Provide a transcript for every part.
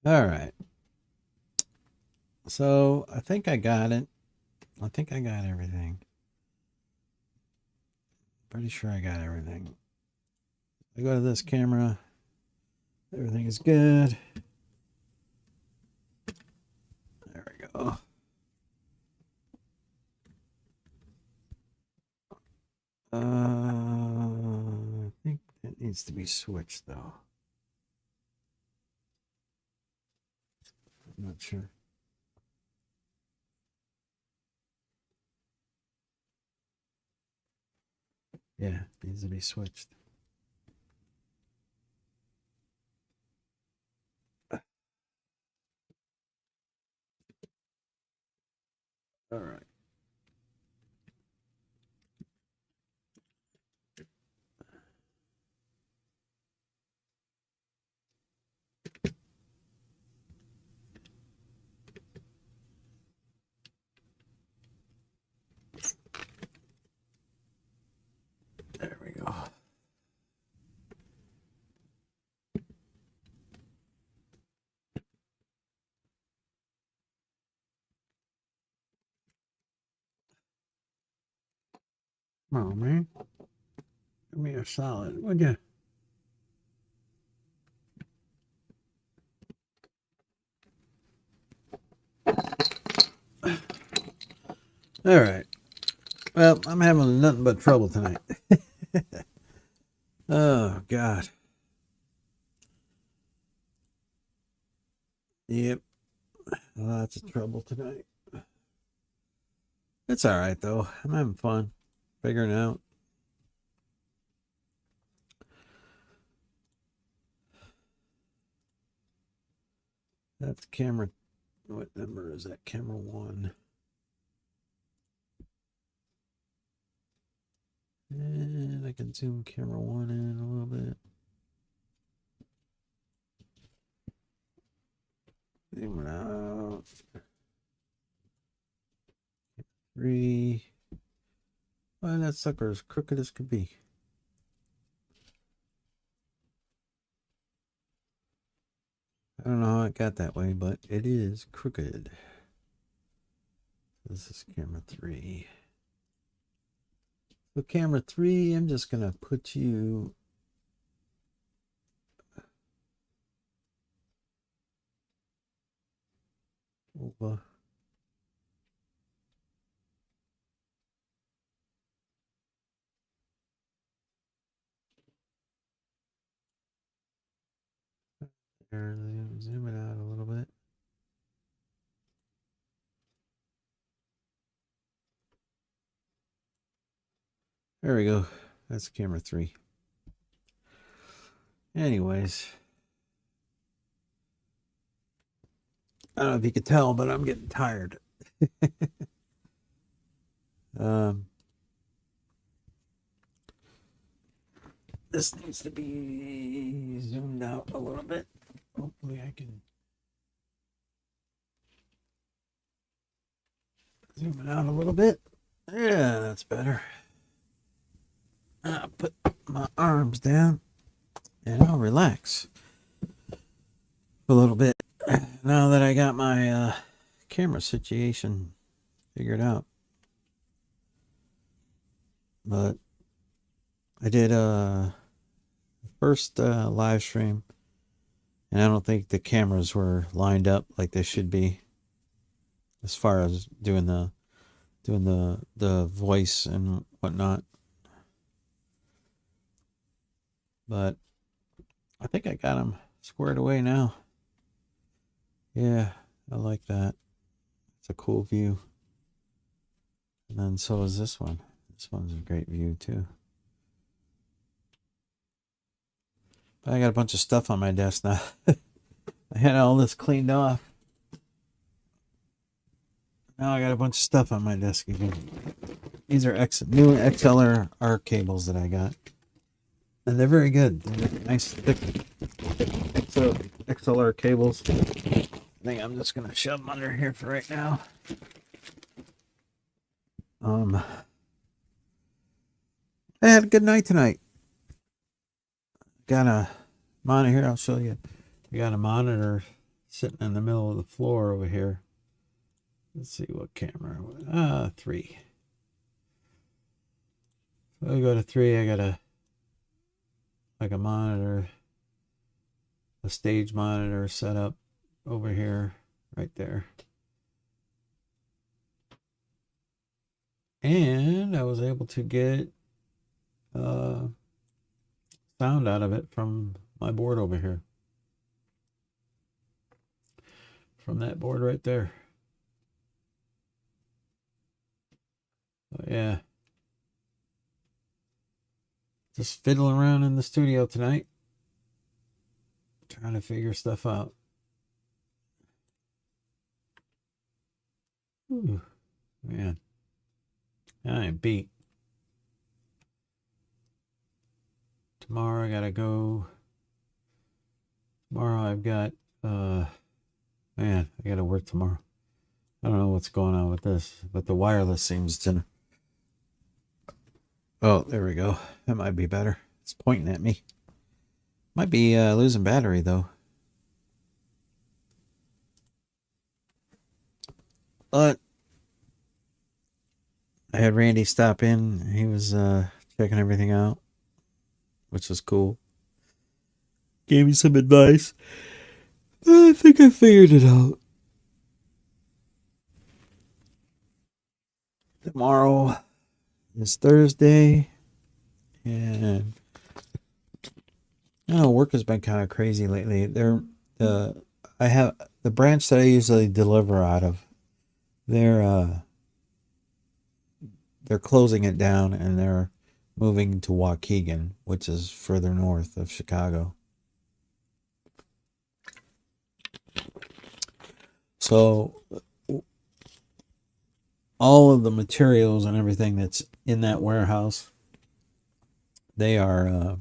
All right. So I think I got it. I think I got everything. Pretty sure I got everything. I go to this camera. Everything is good. There we go. I think it needs to be switched though. I'm not sure. Yeah, it needs to be switched. All right. There we go. Come on, man. Give me a solid, would you? All right. Well, I'm having nothing but trouble tonight. Oh, God. Yep. Lots of trouble tonight. It's all right, though. I'm having fun figuring out. That's camera. What number is that? Camera one. And I can zoom camera one in a little bit. Zoom it out. Three. Well, that sucker is crooked as could be. I don't know how it got that way, but it is crooked. This is camera three. So camera three, I'm just gonna put you over. There, zoom it out a little bit. There we go. That's camera three. Anyways, I don't know if you could tell, but I'm getting tired. um, this needs to be zoomed out a little bit. Hopefully, I can zoom it out a little bit. Yeah, that's better. I'll put my arms down and I'll relax a little bit now that I got my camera situation figured out. But I did a first live stream, and I don't think the cameras were lined up like they should be as far as doing the voice and whatnot. But I think I got them squared away now. Yeah, I like that. It's a cool view. And then so is this one. This one's a great view too. But I got a bunch of stuff on my desk now. I had all this cleaned off. Now I got a bunch of stuff on my desk again. These are new XLR cables that I got. And they're very good. They're nice thick XLR cables. I think I'm just gonna shove them under here for right now. I had a good night tonight. Got a monitor here. I'll show you. We got a monitor sitting in the middle of the floor over here. Let's see what camera. 3. So I go to 3. I got a monitor, a stage monitor set up over here, right there. And I was able to get sound out of it from my board over here. From that board right there. Oh, yeah. Just fiddling around in the studio tonight. Trying to figure stuff out. Ooh, man. I am beat. Tomorrow I gotta go. Tomorrow I've got, man, I gotta work tomorrow. I don't know what's going on with this, but the wireless seems to. Oh, there we go. That might be better. It's pointing at me. Might be losing battery though. But I had Randy stop in. He was checking everything out, which was cool. Gave me some advice. I think I figured it out. Tomorrow is Thursday, and I don't know, work has been kind of crazy lately. I have the branch that I usually deliver out of. They're closing it down, and they're moving to Waukegan, which is further north of Chicago. So all of the materials and everything that's in that warehouse, they are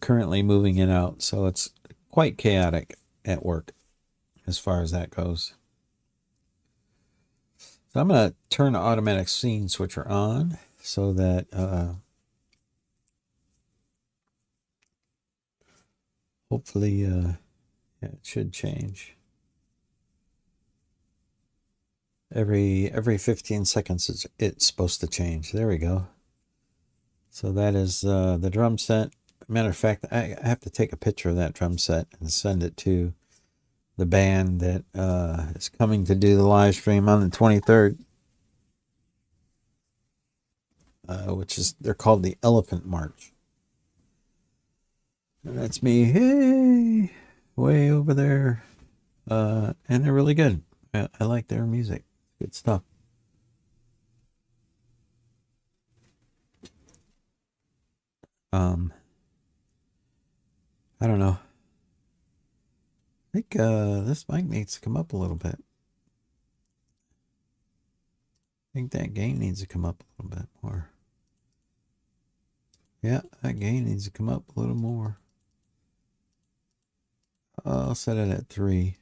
currently moving it out. So it's quite chaotic at work as far as that goes. So I'm going to turn the automatic scene switcher on so that hopefully yeah, it should change. Every 15 seconds it's supposed to change. There we go. So that is the drum set. Matter of fact, I have to take a picture of that drum set and send it to the band that is coming to do the live stream on the 23rd. Which is, they're called the Elephant March. And that's me, hey, way over there. And they're really good. I like their music. Good stuff. I don't know. I think this mic needs to come up a little bit. I think that gain needs to come up a little bit more. Yeah, that gain needs to come up a little more. I'll set it at 3.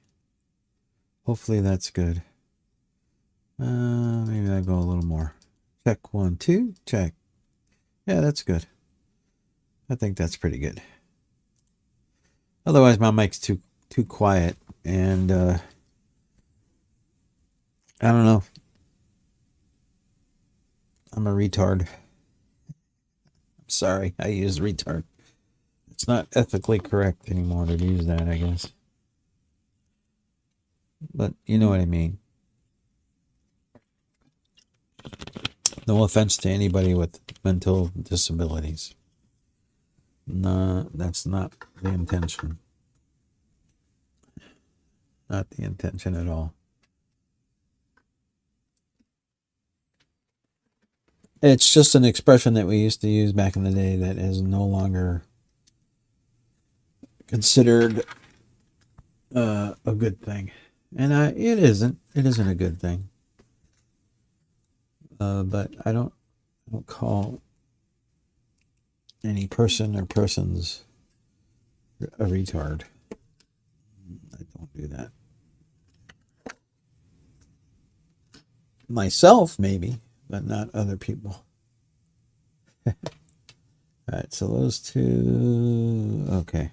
Hopefully that's good. Maybe I'll go a little more. Check 1, 2, check. Yeah, that's good. I think that's pretty good. Otherwise, my mic's too quiet, and I don't know. I'm a retard. I'm sorry, I use retard. It's not ethically correct anymore to use that, I guess. But you know what I mean. No offense to anybody with mental disabilities. No, that's not the intention. Not the intention at all. It's just an expression that we used to use back in the day that is no longer considered a good thing. And it isn't. It isn't a good thing. But I don't call any person or persons a retard. I don't do that. Myself, maybe, but not other people. All right, so those two. Okay.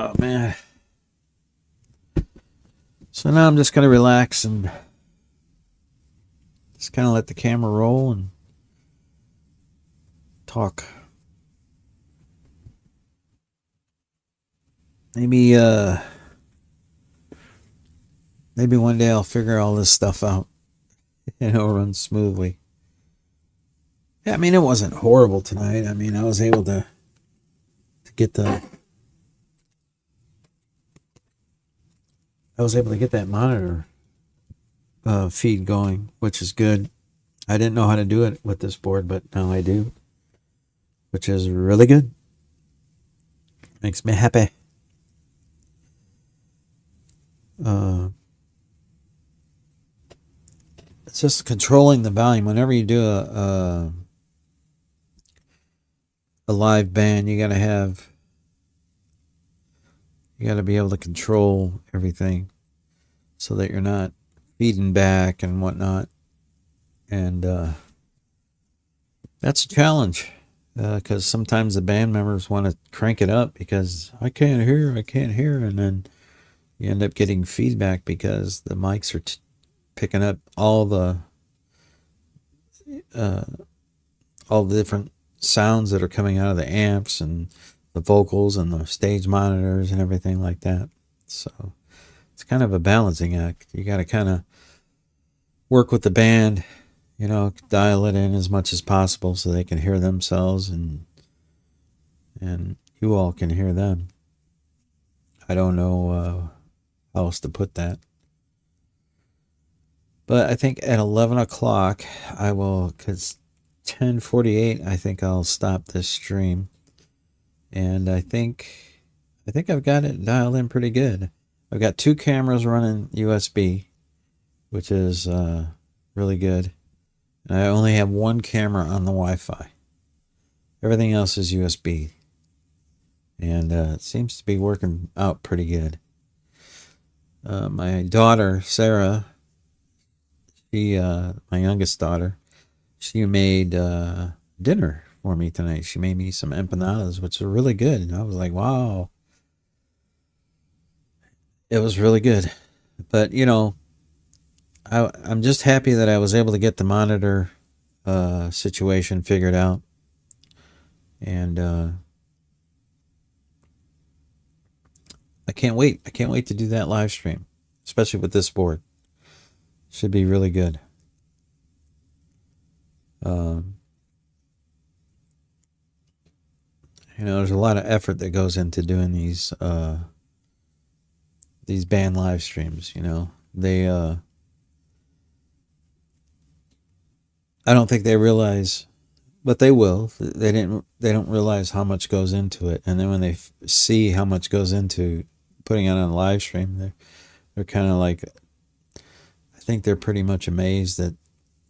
Oh man. So now I'm just gonna relax and just kind of let the camera roll and talk. Maybe maybe one day I'll figure all this stuff out and it'll run smoothly. Yeah, I mean it wasn't horrible tonight. I mean I was able to get the that monitor feed going, which is good. I didn't know how to do it with this board, but now I do, which is really good. Makes me happy. It's just controlling the volume. Whenever you do a live band, you gotta be able to control everything so that you're not feeding back and whatnot. And that's a challenge because sometimes the band members want to crank it up because I can't hear, and then you end up getting feedback because the mics are picking up all the different sounds that are coming out of the amps and the vocals and the stage monitors and everything like that. So it's kind of a balancing act. You got to kind of work with the band, you know, dial it in as much as possible so they can hear themselves and you all can hear them. I don't know how else to put that. But I think at 11 o'clock I will, because 10:48 I think I'll stop this stream. And I think I've got it dialed in pretty good. I've got 2 cameras running USB, which is really good. And I only have 1 camera on the Wi-Fi. Everything else is USB. And it seems to be working out pretty good. My daughter, Sarah, my youngest daughter, she made dinner for me tonight. She made me some empanadas, which are really good. And I was like, wow. It was really good. But, you know, I'm just happy that I was able to get the monitor situation figured out. And I can't wait. I can't wait to do that live stream, especially with this board. Should be really good. You know, there's a lot of effort that goes into doing these band live streams. You know, they I don't think they realize, but they will. They don't realize how much goes into it, and then when they see how much goes into putting it on a live stream, they're kind of like, I think they're pretty much amazed that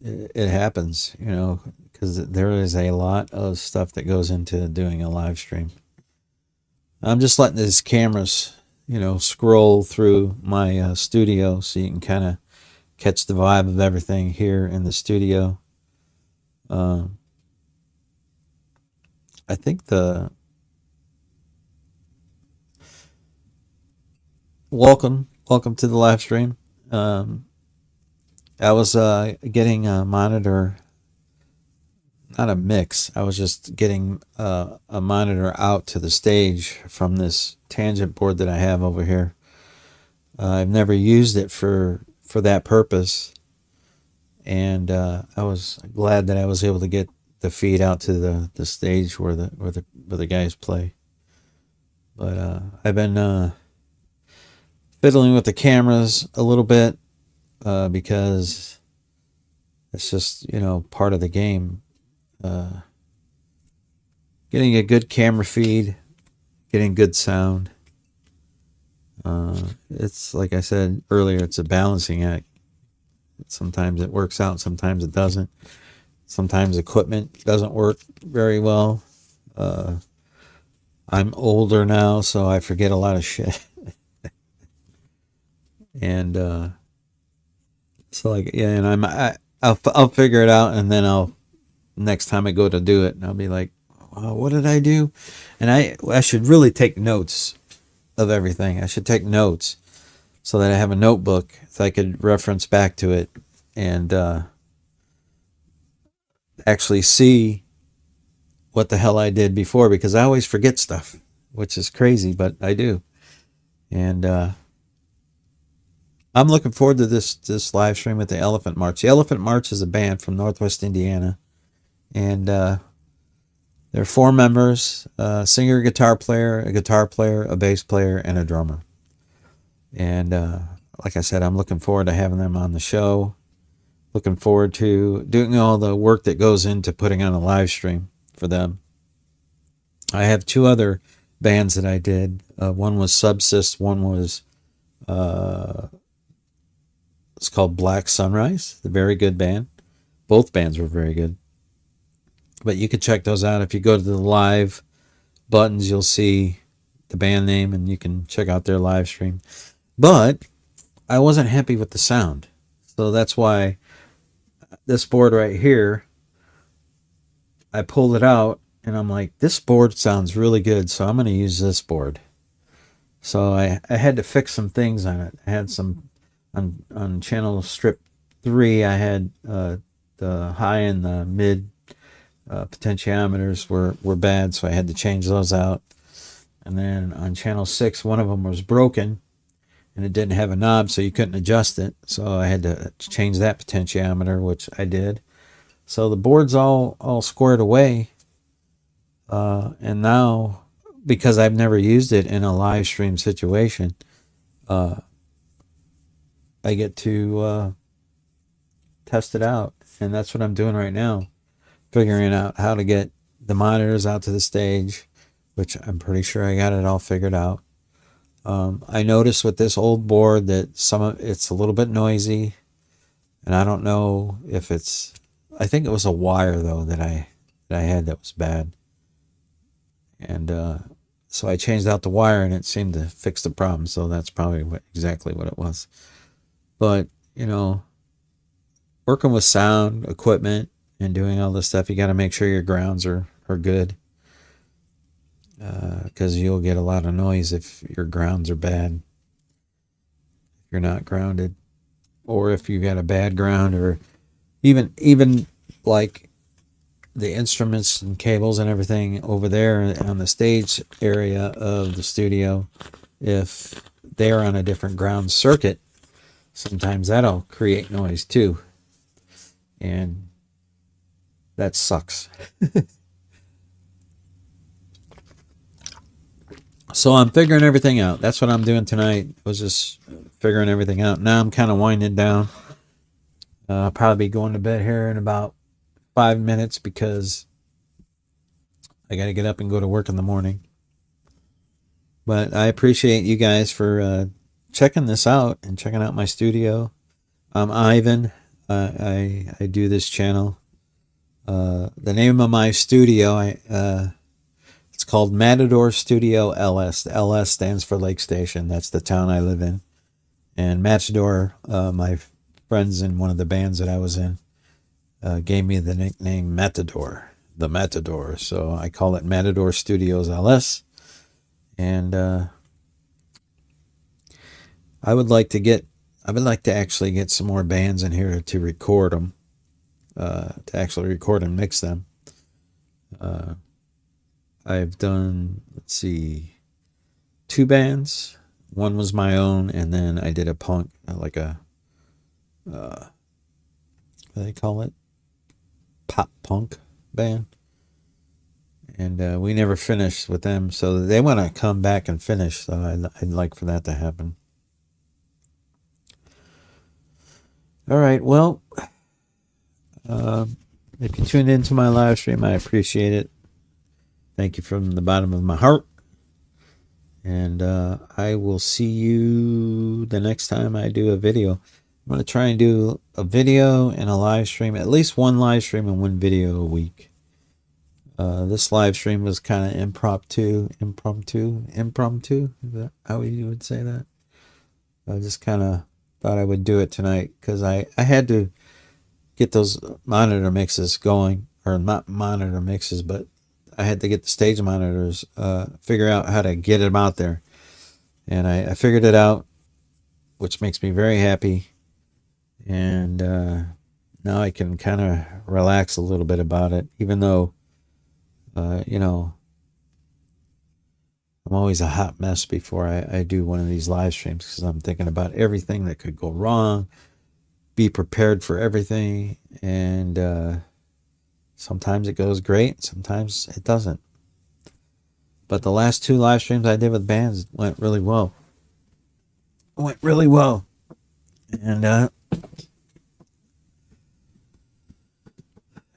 it happens. You know, because there is a lot of stuff that goes into doing a live stream. I'm just letting these cameras, you know, scroll through my studio so you can kind of catch the vibe of everything here in the studio. I think welcome to the live stream. I was getting a monitor, not a mix. I was just getting a monitor out to the stage from this tangent board that I have over here. I've never used it for that purpose, and I was glad that I was able to get the feed out to the stage where the guys play. But I've been fiddling with the cameras a little bit because it's just, you know, part of the game. Getting a good camera feed, getting good sound. It's like I said earlier, it's a balancing act. Sometimes it works out, sometimes it doesn't. Sometimes equipment doesn't work very well. I'm older now, so I forget a lot of shit. And so like, yeah, and I'll figure it out, and then next time I go to do it, and I'll be like, oh, what did I do? And I should really take notes of everything. I should take notes so that I have a notebook so I could reference back to it and actually see what the hell I did before, because I always forget stuff, which is crazy, but I do. And I'm looking forward to this live stream with the Elephant March. The Elephant March is a band from Northwest Indiana, and there are 4 members: a singer, guitar player, a bass player, and a drummer. And like I said, I'm looking forward to having them on the show. Looking forward to doing all the work that goes into putting on a live stream for them. I have 2 other bands that I did. One was Subsist. One was it's called Black Sunrise. A very good band. Both bands were very good. But you can check those out. If you go to the live buttons, you'll see the band name and you can check out their live stream. But I wasn't happy with the sound. So that's why this board right here, I pulled it out and I'm like, this board sounds really good, so I'm going to use this board. So I had to fix some things on it. I had some, on channel strip 3, I had the high and the mid potentiometers were bad, so I had to change those out. And then on channel 6, one of them was broken and it didn't have a knob, so you couldn't adjust it. So I had to change that potentiometer, which I did. So the board's all squared away. And now, because I've never used it in a live stream situation, I get to test it out. And that's what I'm doing right now. Figuring out how to get the monitors out to the stage, which I'm pretty sure I got it all figured out. I noticed with this old board that it's a little bit noisy, and I don't know if it's, I think it was a wire though that I had that was bad. And so I changed out the wire and it seemed to fix the problem. So that's probably exactly what it was. But, you know, working with sound equipment and doing all this stuff, you got to make sure your grounds are good. Because you'll get a lot of noise if your grounds are bad. If you're not grounded, or if you got a bad ground, or even like the instruments and cables and everything over there on the stage area of the studio, if they're on a different ground circuit, sometimes that'll create noise too, and that sucks. So I'm figuring everything out. That's what I'm doing tonight. I was just figuring everything out. Now I'm kind of winding down. I'll probably be going to bed here in about 5 minutes because I got to get up and go to work in the morning. But I appreciate you guys for checking this out and checking out my studio. I'm Ivan. I do this channel. The name of my studio, it's called Matador Studio LS. The LS stands for Lake Station. That's the town I live in. And Matador, my friends in one of the bands that I was in, gave me the nickname Matador, the Matador. So I call it Matador Studios LS. And I would like to actually get some more bands in here to record them, to actually record and mix them. I've done, let's see, 2 bands. One was my own, and then I did a punk, like a, what do they call it? Pop punk band. And we never finished with them, so they want to come back and finish, so I'd like for that to happen. All right, well, if you tuned into my live stream, I appreciate it. Thank you from the bottom of my heart. And I will see you the next time I do a video. I'm going to try and do a video and a live stream, at least one live stream and one video a week. This live stream was kind of impromptu. Is that how you would say that? I just kind of thought I would do it tonight because I had to get those monitor mixes going, or not monitor mixes, but I had to get the stage monitors, figure out how to get them out there. And I figured it out, which makes me very happy. And now I can kind of relax a little bit about it, even though, you know, I'm always a hot mess before I do one of these live streams, because I'm thinking about everything that could go wrong, be prepared for everything. And sometimes it goes great, sometimes it doesn't. But the last 2 live streams I did with bands went really well. Went really well. And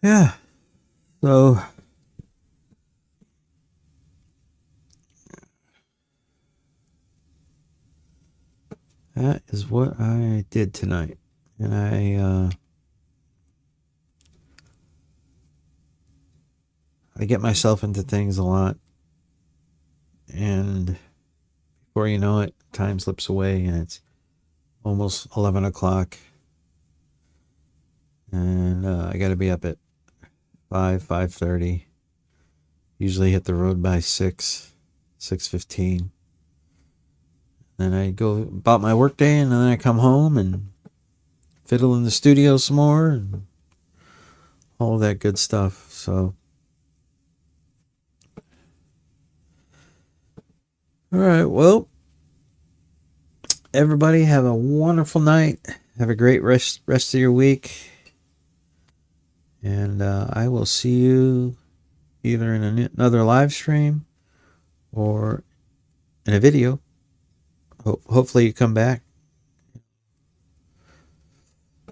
yeah. So that is what I did tonight. And I get myself into things a lot. And before you know it, time slips away and it's almost 11 o'clock. And I got to be up at 5:30. Usually hit the road by 6:15. Then I go about my work day, and then I come home and fiddle in the studio some more and all that good stuff. So, all right, well, everybody have a wonderful night. Have a great rest of your week. And I will see you either in another live stream or in a video. Hopefully you come back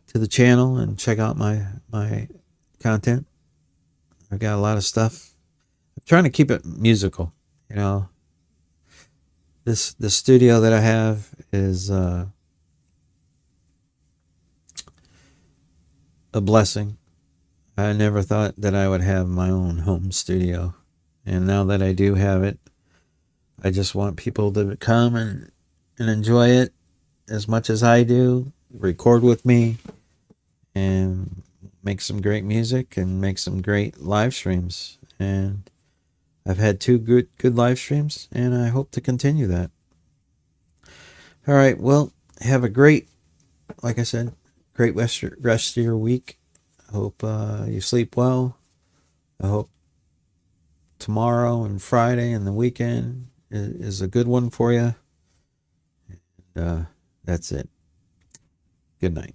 to the channel and check out my content. I've got a lot of stuff. I'm trying to keep it musical, you know. The studio that I have is a blessing. I never thought that I would have my own home studio. And now that I do have it, I just want people to come and enjoy it as much as I do, record with me, and make some great music and make some great live streams. And I've had 2 good live streams, and I hope to continue that. All right, well, have a great, like I said, great rest of your week. I hope you sleep well. I hope tomorrow and Friday and the weekend is a good one for you. And that's it. Good night.